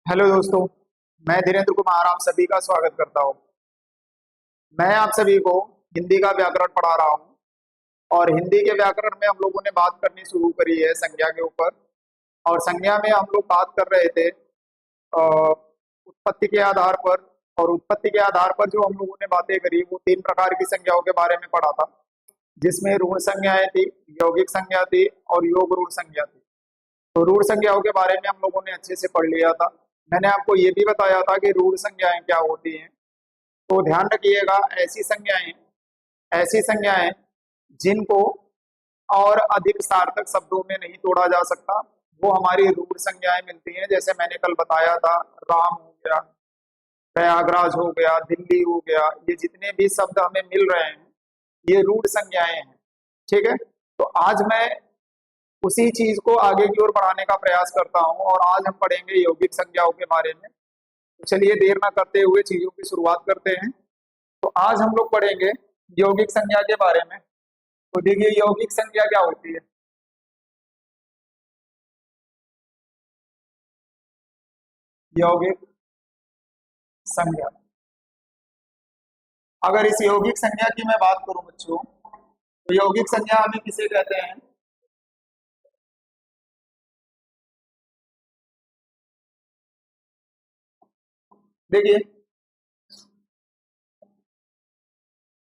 Hello दोस्तों। मैं धीरेन्द्र कुमार आप सभी का स्वागत करता हूँ। मैं आप सभी को हिंदी का व्याकरण पढ़ा रहा हूँ और हिंदी के व्याकरण में हम लोगों ने बात करनी शुरू करी है संज्ञा के ऊपर। और संज्ञा में हम लोग बात कर रहे थे उत्पत्ति के आधार पर। और उत्पत्ति के आधार पर जो हम लोगों ने बातें करी वो तीन प्रकार की संज्ञाओं के बारे में पढ़ा था, जिसमें ऋण संज्ञाएं थी, यौगिक संज्ञा थी और योग ऋण संज्ञा थी। तो रूढ़ संज्ञाओं के बारे में हम लोगों ने अच्छे से पढ़ लिया था। मैंने आपको ये भी बताया था कि रूढ़ संज्ञाएं क्या होती हैं। तो ध्यान रखिएगा, ऐसी संज्ञाएं जिनको और अधिक सार्थक शब्दों में नहीं तोड़ा जा सकता, वो हमारी रूढ़ संज्ञाएं मिलती हैं। जैसे मैंने कल बताया था, राम हो गया, प्रयागराज हो गया, दिल्ली हो गया, ये जितने भी शब्द हमें मिल रहे हैं ये रूढ़ संज्ञाएं हैं। ठीक है। तो आज मैं उसी चीज को आगे की ओर बढ़ाने का प्रयास करता हूं और आज हम पढ़ेंगे यौगिक संज्ञाओं के बारे में। तो चलिए देर ना करते हुए चीजों की शुरुआत करते हैं। तो आज हम लोग पढ़ेंगे यौगिक संज्ञा के बारे में। तो देखिए यौगिक संज्ञा क्या होती है। यौगिक संज्ञा, अगर इस यौगिक संज्ञा की मैं बात करूं बच्चों, तो यौगिक संज्ञा हमें किसे कहते हैं। देखिए,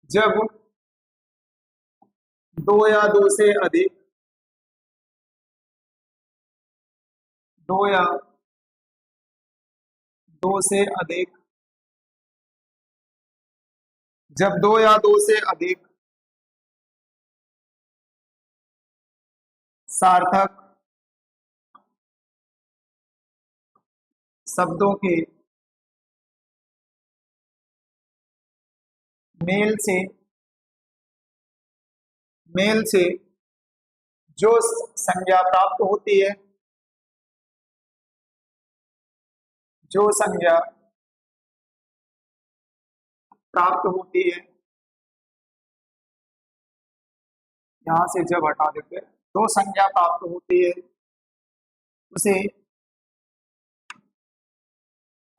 जब दो या दो से अधिक, दो या दो से अधिक, जब दो या दो से अधिक सार्थक शब्दों के मेल से मेल से जो संज्ञा प्राप्त होती है, जो संज्ञा प्राप्त होती है, यहां से जब हटा देते हैं, जो संज्ञा प्राप्त होती है उसे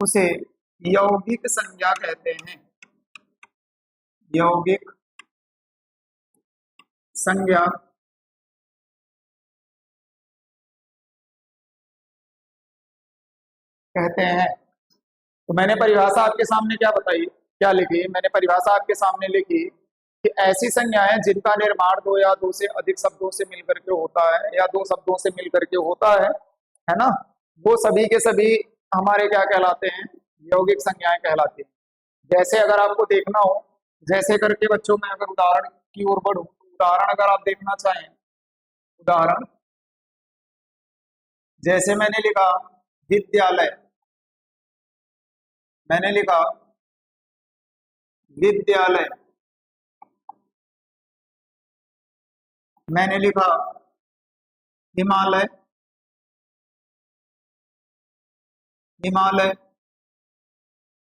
उसे यौगिक संज्ञा कहते हैं। यौगिक संज्ञा कहते हैं। तो मैंने परिभाषा आपके सामने क्या बताई, क्या लिखी, मैंने परिभाषा आपके सामने लिखी कि ऐसी संज्ञाएं जिनका निर्माण दो या दो से अधिक शब्दों से मिलकर के होता है या दो शब्दों से मिलकर के होता है ना, वो सभी के सभी हमारे क्या कहलाते हैं, यौगिक संज्ञाएं कहलाती हैं। जैसे अगर आपको देखना हो, जैसे करके बच्चों में अगर उदाहरण की ओर बढ़ूं, तो उदाहरण अगर आप देखना चाहें, उदाहरण जैसे मैंने लिखा विद्यालय, मैंने लिखा विद्यालय, मैंने लिखा हिमालय, हिमालय,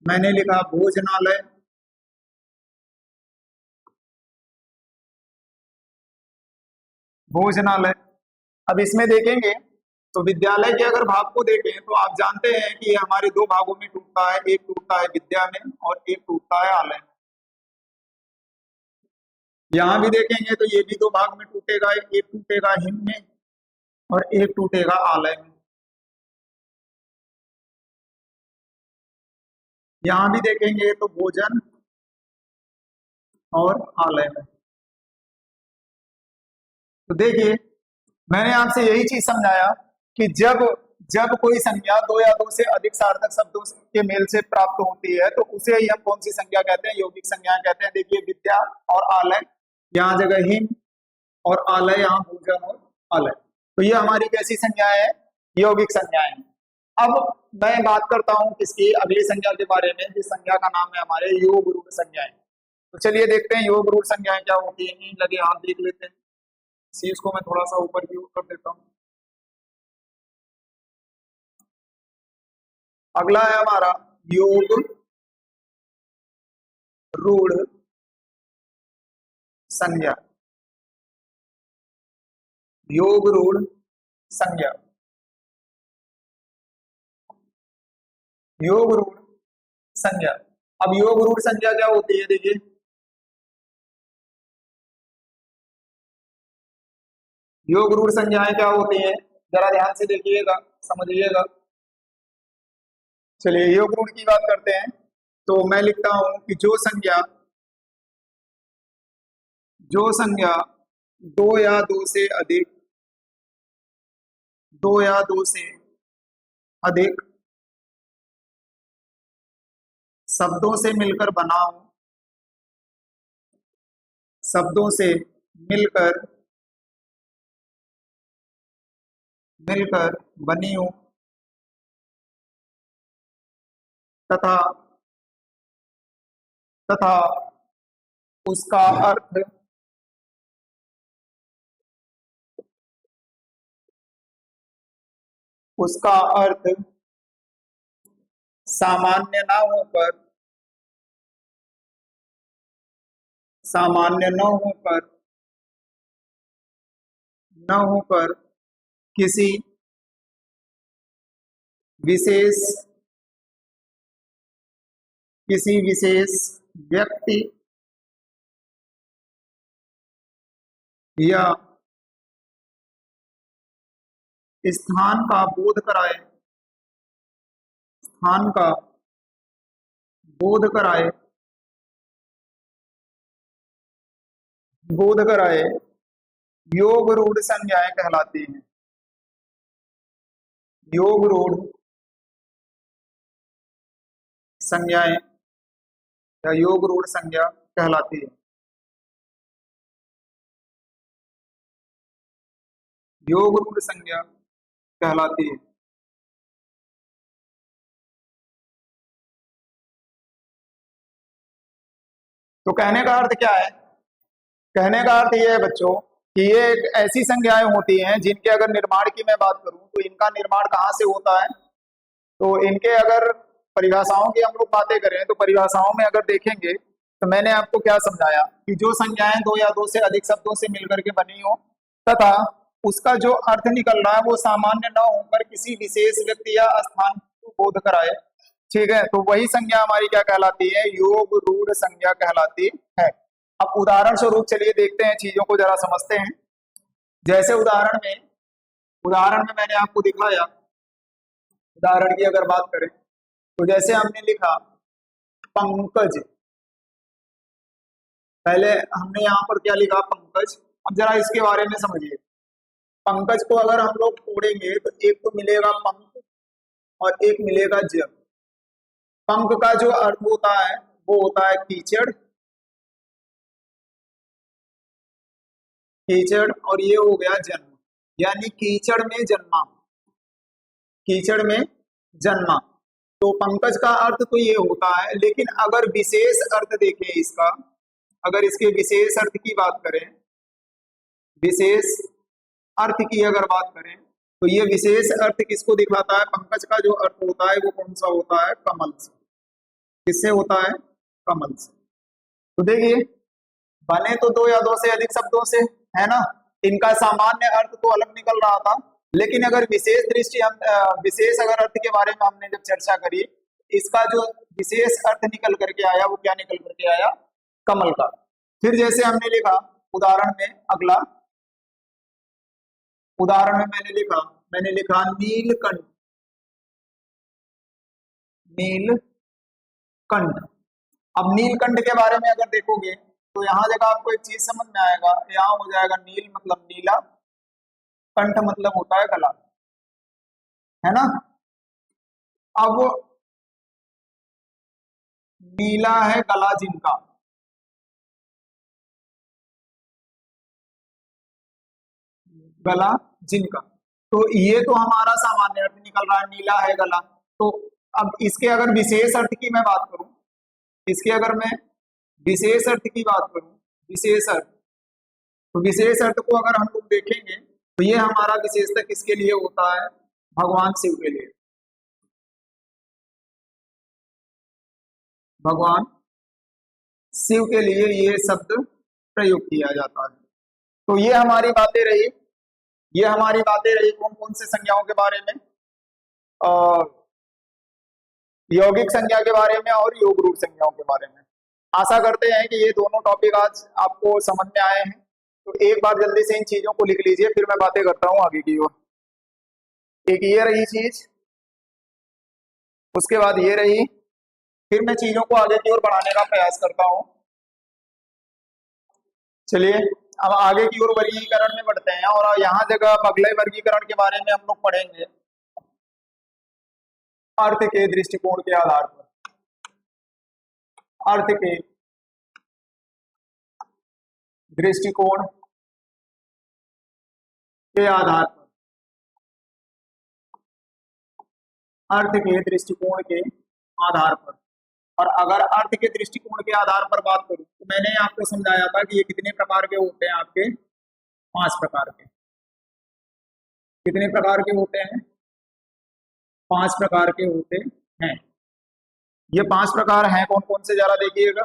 मैंने लिखा भोजनालय, भोजनालय। अब इसमें देखेंगे तो विद्यालय के अगर भाग को देखें तो आप जानते हैं कि ये हमारे दो भागों में टूटता है, एक टूटता है विद्या में और एक टूटता है आलय में। यहाँ भी देखेंगे तो ये भी दो भाग में टूटेगा, एक टूटेगा हिम में और एक टूटेगा आलय में। यहाँ भी देखेंगे तो भोजन और आलय में। तो देखिए, मैंने आपसे यही चीज समझाया कि जब जब कोई संज्ञा दो या दो से अधिक सार्थक शब्दों के मेल से प्राप्त होती है तो उसे ही हम कौन सी संज्ञा कहते हैं, यौगिक संज्ञा कहते हैं। देखिए विद्या और आलय, यहाँ जगह हिम, और आलय यहाँ भोजन और आलय। तो ये हमारी कैसी संज्ञाएं हैं, यौगिक संज्ञाएं हैं। अब मैं बात करता हूँ किसकी, अगली संज्ञा के बारे में, जिस संज्ञा का नाम है हमारे योग रूढ़ संज्ञाएं। तो चलिए देखते हैं योग रूढ़ संज्ञाएं क्या होती है। नहीं लगे हाथ देख लेते हैं। शीर्ष को मैं थोड़ा सा ऊपर की ओर कर देता हूँ। अगला है हमारा योग रूढ़ संज्ञा। योग रूढ़ संज्ञा, योग रूढ़ संज्ञा। अब योग रूढ़ संज्ञा क्या होती है, देखिए योग रूढ़ संज्ञाएं क्या होती हैं, जरा ध्यान से देखिएगा, समझिएगा। चलिए योग रूढ़ की बात करते हैं। तो मैं लिखता हूं कि जो संज्ञा दो या दो से अधिक, दो या दो से अधिक शब्दों से मिलकर बना हो, शब्दों से मिलकर मिलकर बनी हो, तथा तथा उसका अर्थ उसका अर्थ सामान्य न होकर सामान्य न होकर किसी विशेष व्यक्ति या स्थान का बोध कराए बोध कराए योग रूढ़ संज्ञाएं कहलाती हैं। योग रूढ़ संज्ञाएं या योग रूढ़ संज्ञा कहलाती है। योग रूढ़ संज्ञा कहलाती है। तो कहने का अर्थ क्या है, कहने का अर्थ ये है बच्चों कि ये एक ऐसी संज्ञाएं होती हैं जिनके अगर निर्माण की मैं बात करूं तो इनका निर्माण कहाँ से होता है। तो इनके अगर परिभाषाओं की हम लोग बातें करें तो परिभाषाओं में अगर देखेंगे तो मैंने आपको क्या समझाया कि जो संज्ञाएं दो या दो से अधिक शब्दों से मिलकर के बनी हो तथा उसका जो अर्थ निकल रहा है वो सामान्य न होकर किसी विशेष व्यक्ति या स्थान को बोध कराए, ठीक है, तो वही संज्ञा हमारी क्या कहलाती है, योग रूढ़ संज्ञा कहलाती है। अब उदाहरण स्वरूप चलिए देखते हैं, चीजों को जरा समझते हैं। जैसे उदाहरण में मैंने आपको दिखाया, उदाहरण की अगर बात करें तो जैसे हमने लिखा पंकज, पहले हमने यहाँ पर क्या लिखा पंकज। अब जरा इसके बारे में समझिए, पंकज को अगर हम लोग तोड़ेंगे तो एक तो मिलेगा पंक और एक मिलेगा जब। पंक का जो अर्थ होता है वो होता है कीचड़, और ये हो गया जन्म, यानी कीचड़ में जन्मा, कीचड़ में जन्मा। तो पंकज का अर्थ तो ये होता है, लेकिन अगर विशेष अर्थ देखें इसका, अगर इसके विशेष अर्थ की बात करें, विशेष अर्थ की अगर बात करें तो ये विशेष अर्थ किसको दिखाता है, पंकज का जो अर्थ होता है वो कौन सा होता है, कमल से। किससे होता है, कमल से। तो देखिए बने तो दो या दो से अधिक शब्दों से, है ना, इनका सामान्य अर्थ तो अलग निकल रहा था, लेकिन अगर विशेष दृष्टि हम विशेष अगर अर्थ के बारे में हमने जब चर्चा करी, इसका जो विशेष अर्थ निकल करके आया वो क्या निकल करके आया, कमल का। फिर जैसे हमने लिखा उदाहरण में, अगला उदाहरण में मैंने लिखा नीलकंठ, नीलकंठ। अब नीलकंठ के बारे में अगर देखोगे तो यहाँ जगह आपको एक चीज समझ में आएगा, यहाँ हो जाएगा नील मतलब नीला, कंठ मतलब होता है गला, है ना। अब नीला है गला जिनका, गला जिनका, तो ये तो हमारा सामान्य अर्थ निकल रहा है, नीला है गला। तो अब इसके अगर विशेष अर्थ की मैं बात करूं, इसके अगर मैं विशेष अर्थ की बात करूं, विशेष अर्थ, तो विशेष अर्थ को अगर हम लोग देखेंगे तो ये हमारा विशेषता किसके लिए होता है, भगवान शिव के लिए, भगवान शिव के लिए ये शब्द प्रयोग किया जाता है। तो ये हमारी बातें रही, ये हमारी बातें रही कौन कौन से संज्ञाओं के बारे में, और यौगिक संज्ञा के बारे में और योग रूढ़ संज्ञाओं के बारे में। आशा करते हैं कि ये दोनों टॉपिक आज आपको समझ में आए हैं। तो एक बार जल्दी से इन चीजों को लिख लीजिए, फिर मैं बातें करता हूँ आगे की ओर। एक ये रही चीज, उसके बाद ये रही, फिर मैं चीजों को आगे की ओर बढ़ाने का प्रयास करता हूँ। चलिए अब आगे की ओर वर्गीकरण में बढ़ते हैं, और यहाँ जगह अब अगले वर्गीकरण के बारे में हम लोग पढ़ेंगे अर्थ के दृष्टिकोण के आधार पर। अर्थ के दृष्टिकोण के आधार पर, अर्थ के दृष्टिकोण के आधार पर। और अगर अर्थ के दृष्टिकोण के आधार पर बात करूं तो मैंने आपको समझाया था कि ये कितने प्रकार के होते हैं आपके, 5 प्रकार के। कितने प्रकार के होते हैं? 5 प्रकार के होते हैं। ये 5 प्रकार हैं कौन कौन से, जरा देखिएगा।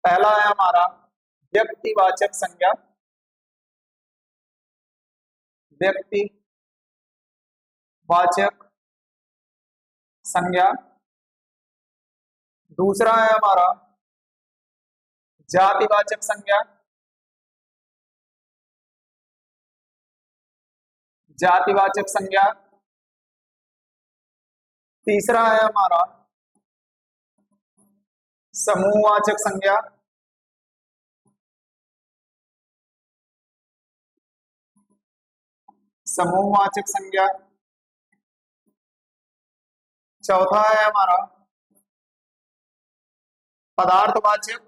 पहला है हमारा व्यक्तिवाचक संज्ञा, व्यक्तिवाचक संज्ञा। दूसरा है हमारा जातिवाचक संज्ञा, जातिवाचक संज्ञा। तीसरा है हमारा समूहवाचक संज्ञा, समूहवाचक संज्ञा। चौथा है हमारा पदार्थवाचक,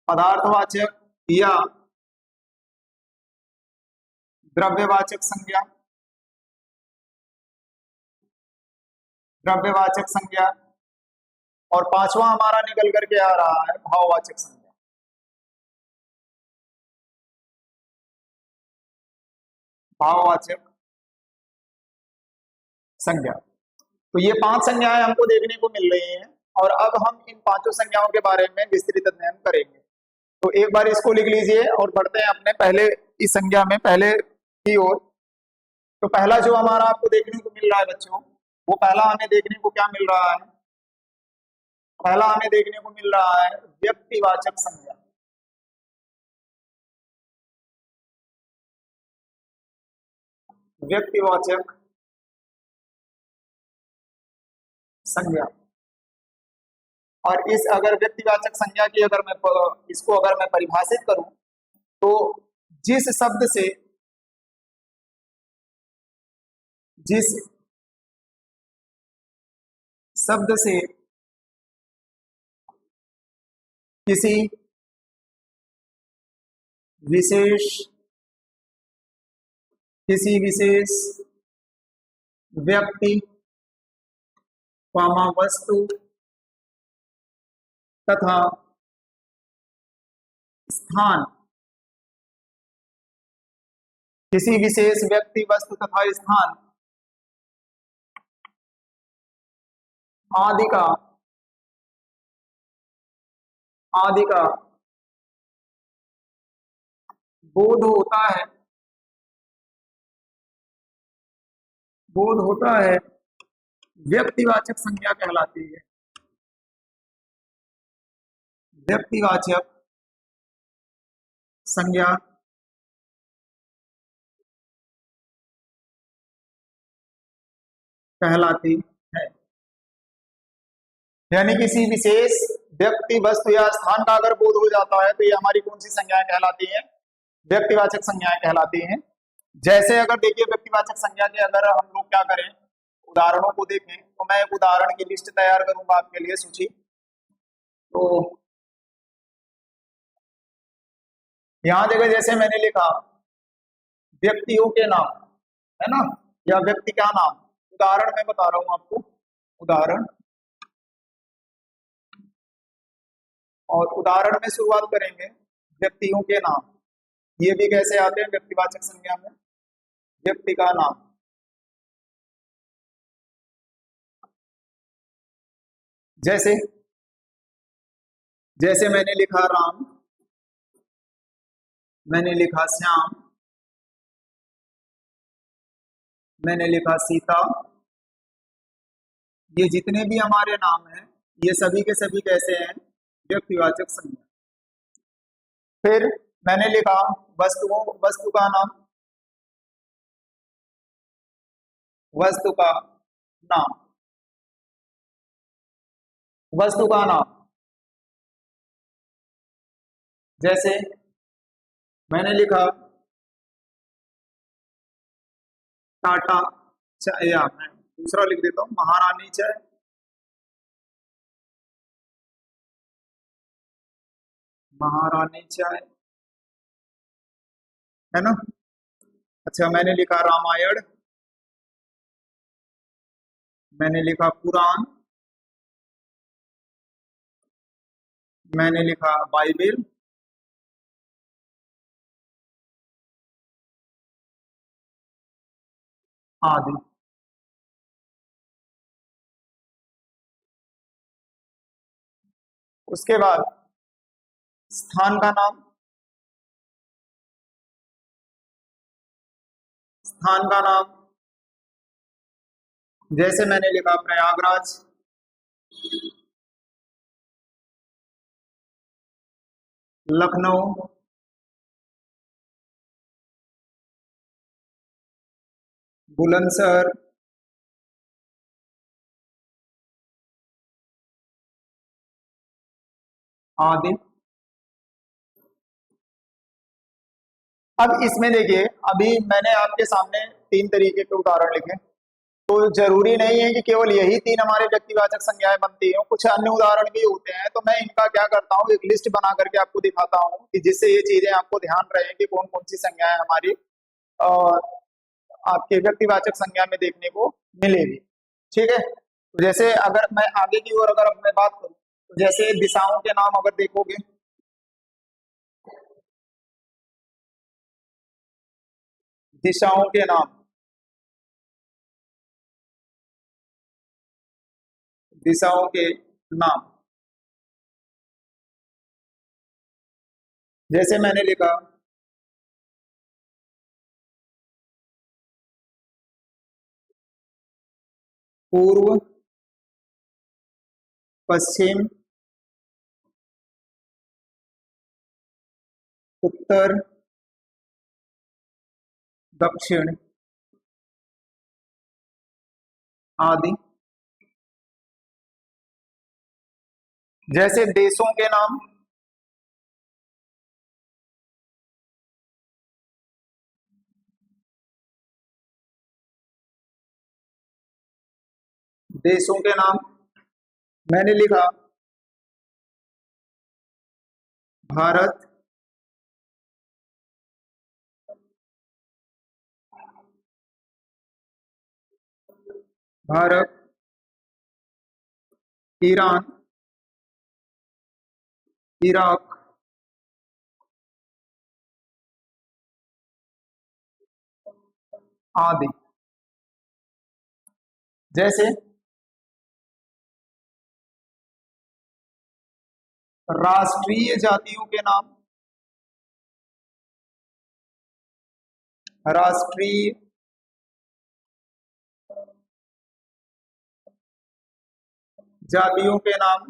पदार्थवाचक या द्रव्यवाचक संज्ञा, द्रव्यवाचक संज्ञा। और पांचवा हमारा निकल करके आ रहा है भाववाचक संज्ञा। भाववाचक संज्ञा। तो ये 5 संज्ञाएं हमको देखने को मिल रही हैं, और अब हम इन 5 संज्ञाओं के बारे में विस्तृत अध्ययन करेंगे। तो एक बार इसको लिख लीजिए और बढ़ते हैं अपने पहले इस संज्ञा में, पहले की ओर। तो पहला जो हमारा आपको देखने को मिल रहा है बच्चों, वो पहला हमें देखने को क्या मिल रहा है? पहला हमें देखने को मिल रहा है व्यक्तिवाचक संज्ञा। व्यक्तिवाचक संज्ञा। और इस अगर व्यक्तिवाचक संज्ञा की अगर मैं इसको अगर मैं परिभाषित करूं तो जिस शब्द से, जिस शब्द से किसी विशेष, किसी विशेष व्यक्ति, वस्तु तथा स्थान, किसी विशेष व्यक्ति, वस्तु तथा स्थान आदि का, आदि का बोध होता है, बोध होता है, व्यक्तिवाचक संज्ञा कहलाती है। व्यक्तिवाचक संज्ञा कहलाती है। यानी किसी विशेष व्यक्ति, वस्तु या स्थान का अगर बोध हो जाता है तो ये हमारी कौन सी संज्ञाएं कहलाती हैं? व्यक्तिवाचक संज्ञाएं कहलाती हैं। जैसे अगर देखिए व्यक्तिवाचक संज्ञा के अगर हम लोग क्या करें, उदाहरणों को देखें, तो मैं एक उदाहरण की लिस्ट तैयार करूंगा आपके लिए, सूची। तो यहां जगह जैसे मैंने लिखा व्यक्तियों के नाम, है ना, या व्यक्ति का नाम, उदाहरण मैं बता रहा हूं आपको, उदाहरण। और उदाहरण में शुरुआत करेंगे व्यक्तियों के नाम। ये भी कैसे आते हैं व्यक्तिवाचक संज्ञा में? व्यक्ति का नाम। जैसे जैसे मैंने लिखा राम, मैंने लिखा श्याम, मैंने लिखा सीता। ये जितने भी हमारे नाम हैं, ये सभी के सभी कैसे हैं? व्यक्तिवाचक संज्ञा। फिर मैंने लिखा वस्तु का नाम, वस्तु का नाम, वस्तु का नाम। जैसे मैंने लिखा टाटा चाय, या मैं दूसरा लिख देता हूँ, महारानी चाय। महारानी चाय, है ना? अच्छा, मैंने लिखा रामायण, मैंने लिखा कुरान, मैंने लिखा बाइबिल, आदि। उसके बाद स्थान का नाम, स्थान का नाम। जैसे मैंने लिखा प्रयागराज, लखनऊ, बुलंदशहर, आदि। अब इसमें देखिए, अभी मैंने आपके सामने तीन तरीके के उदाहरण लिखे, तो जरूरी नहीं है कि केवल यही तीन हमारे व्यक्तिवाचक संज्ञाएं बनती हैं, कुछ अन्य उदाहरण भी होते हैं। तो मैं इनका क्या करता हूँ, एक लिस्ट बना करके आपको दिखाता हूँ, कि जिससे ये चीजें आपको ध्यान रहे कि कौन कौन सी संज्ञाएं हमारी आपके व्यक्तिवाचक संज्ञा में देखने को मिलेगी। ठीक है, तो जैसे अगर मैं आगे की ओर अगर अब मैं बात करूं, तो जैसे दिशाओं के नाम अगर देखोगे, दिशाओं के नाम, दिशाओं के नाम। जैसे मैंने लिखा पूर्व, पश्चिम, उत्तर, दक्षिण, आदि। जैसे देशों के नाम, देशों के नाम मैंने लिखा भारत, भारत, ईरान, इराक, आदि। जैसे राष्ट्रीय जातियों के नाम, राष्ट्रीय जातियों के नाम।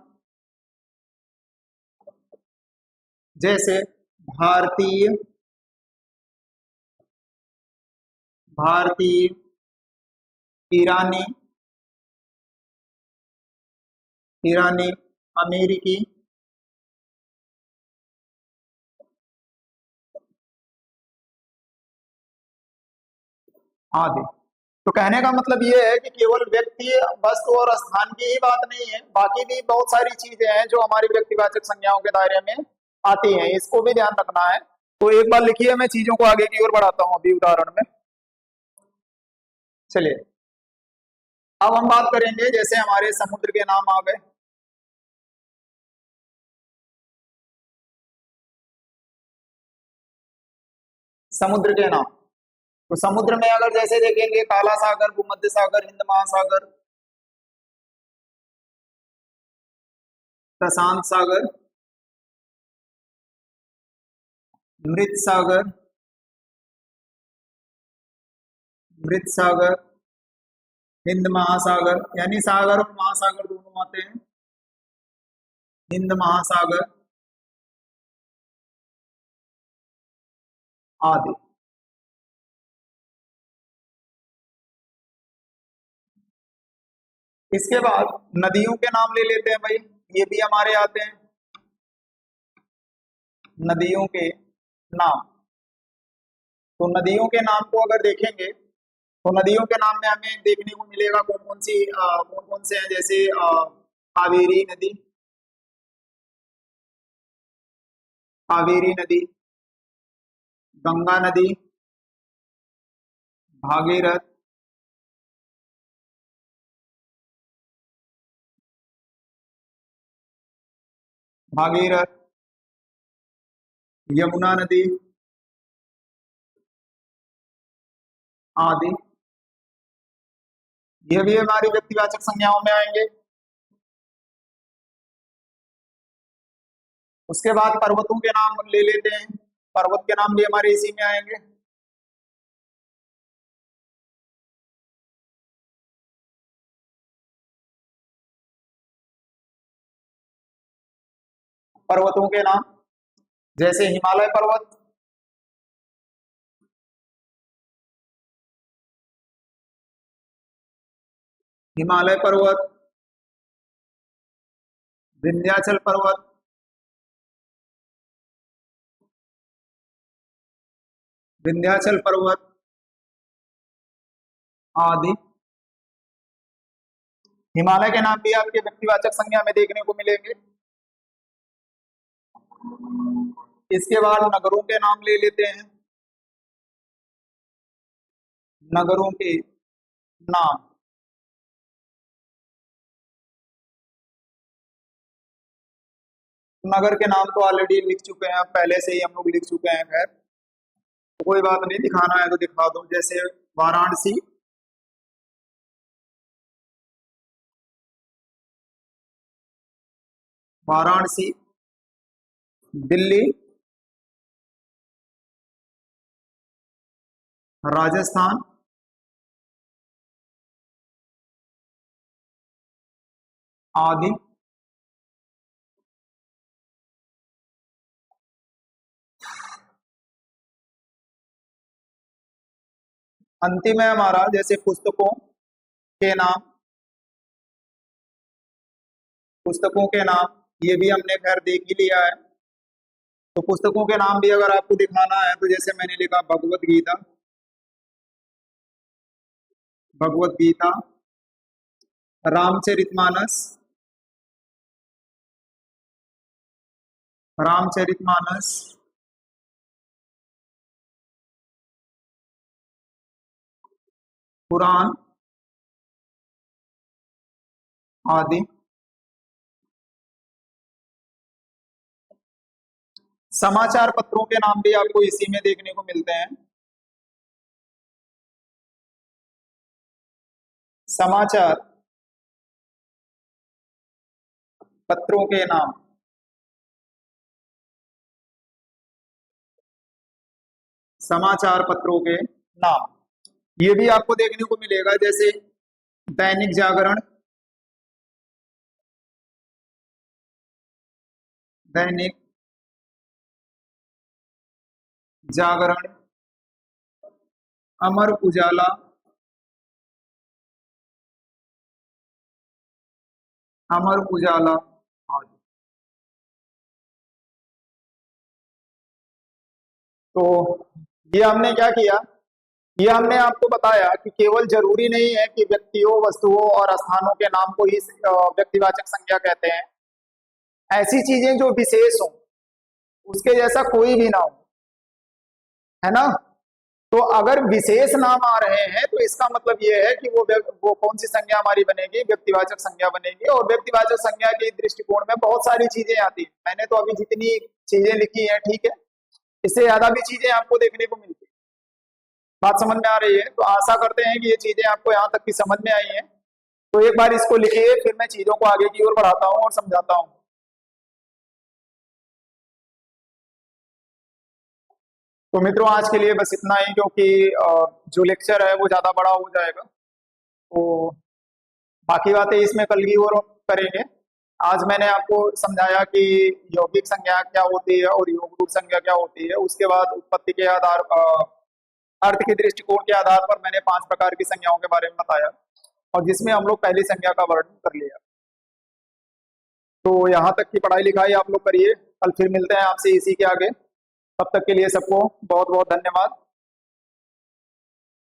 जैसे भारतीय, भारतीय, ईरानी, ईरानी, अमेरिकी, आदि। तो कहने का मतलब ये है कि केवल व्यक्ति, वस्तु और स्थान की ही बात नहीं है, बाकी भी बहुत सारी चीजें हैं जो हमारी व्यक्तिवाचक संज्ञाओं के दायरे में आती हैं, इसको भी ध्यान रखना है। तो एक बार लिखिए, मैं चीजों को आगे की ओर बढ़ाता हूँ अभी उदाहरण में। चलिए, अब हम बात करेंगे, जैसे हमारे समुद्र के नाम आ गए, समुद्र के नाम। तो समुद्र में अगर जैसे देखेंगे, काला सागर, भूमध्य सागर, हिंद महासागर, प्रशांत सागर, मृत सागर, मृत सागर, हिंद महासागर, यानी सागर और महासागर दोनों आते हैं, हिंद महासागर आदि। इसके बाद नदियों के नाम ले लेते हैं भाई, ये भी हमारे आते हैं, नदियों के नाम। तो नदियों के नाम को अगर देखेंगे तो नदियों के नाम में हमें देखने को मिलेगा कौन कौन सी, कौन कौन से हैं, जैसे कावेरी नदी, कावेरी नदी, गंगा नदी, भागीरथ, भागीरथ, यमुना नदी आदि। ये भी हमारी व्यक्तिवाचक संज्ञाओं में आएंगे। उसके बाद पर्वतों के नाम ले लेते हैं, पर्वत के नाम भी हमारे इसी में आएंगे। पर्वतों के नाम जैसे हिमालय पर्वत, हिमालय पर्वत, विंध्याचल पर्वत, विंध्याचल पर्वत आदि। हिमालय के नाम भी आपके व्यक्तिवाचक संज्ञा में देखने को मिलेंगे। इसके बाद नगरों के नाम ले लेते हैं, नगरों के नाम। नगर के नाम तो ऑलरेडी लिख चुके हैं, पहले से ही हम लोग लिख चुके हैं, खैर तो कोई बात नहीं, दिखाना है तो दिखा दो। जैसे वाराणसी, वाराणसी, दिल्ली, राजस्थान, आदि। अंतिम है हमारा जैसे पुस्तकों के नाम, पुस्तकों के नाम ये भी हमने खैर देख ही लिया है। तो पुस्तकों के नाम भी अगर आपको दिखाना है तो जैसे मैंने लिखा भगवत गीता, भगवत गीता, रामचरितमानस, रामचरितमानस, पुराण आदि। समाचार पत्रों के नाम भी आपको इसी में देखने को मिलते हैं, समाचार पत्रों के नाम, समाचार पत्रों के नाम ये भी आपको देखने को मिलेगा, जैसे दैनिक जागरण, दैनिक जागरण, अमर उजाला, अमर उजाला आदि। तो ये हमने क्या किया, ये हमने आपको बताया कि केवल जरूरी नहीं है कि व्यक्तियों, वस्तुओं और स्थानों के नाम को ही व्यक्तिवाचक संज्ञा कहते हैं। ऐसी चीजें जो विशेष हो, उसके जैसा कोई भी ना हो, है ना। तो अगर विशेष नाम आ रहे हैं तो इसका मतलब ये है कि वो कौन सी संज्ञा हमारी बनेगी, व्यक्तिवाचक संज्ञा बनेगी। और व्यक्तिवाचक संज्ञा के दृष्टिकोण में बहुत सारी चीजें आती हैं, मैंने तो अभी जितनी चीजें लिखी हैं, ठीक है, इससे ज्यादा भी चीजें आपको देखने को मिलती है। बात समझ में आ रही है? तो आशा करते हैं कि ये चीजें आपको यहाँ तक की समझ में आई हैं। तो एक बार इसको लिखिए, फिर मैं चीजों को आगे की ओर बढ़ाता हूँ और समझाता हूँ। तो मित्रों आज के लिए बस इतना ही, क्योंकि जो लेक्चर है वो ज्यादा बड़ा हो जाएगा, तो बाकी बातें इसमें कल की और करेंगे। आज मैंने आपको समझाया कि यौगिक संज्ञा क्या होती है और योग रूप संज्ञा क्या होती है। उसके बाद उत्पत्ति के आधार अर्थ के दृष्टिकोण के आधार पर मैंने 5 प्रकार की संज्ञाओं के बारे में बताया, और जिसमें हम लोग पहली संज्ञा का वर्णन कर लिया। तो यहाँ तक की पढ़ाई लिखाई आप लोग करिए, कल फिर मिलते हैं आपसे इसी के आगे। तब तक के लिए सबको बहुत बहुत धन्यवाद।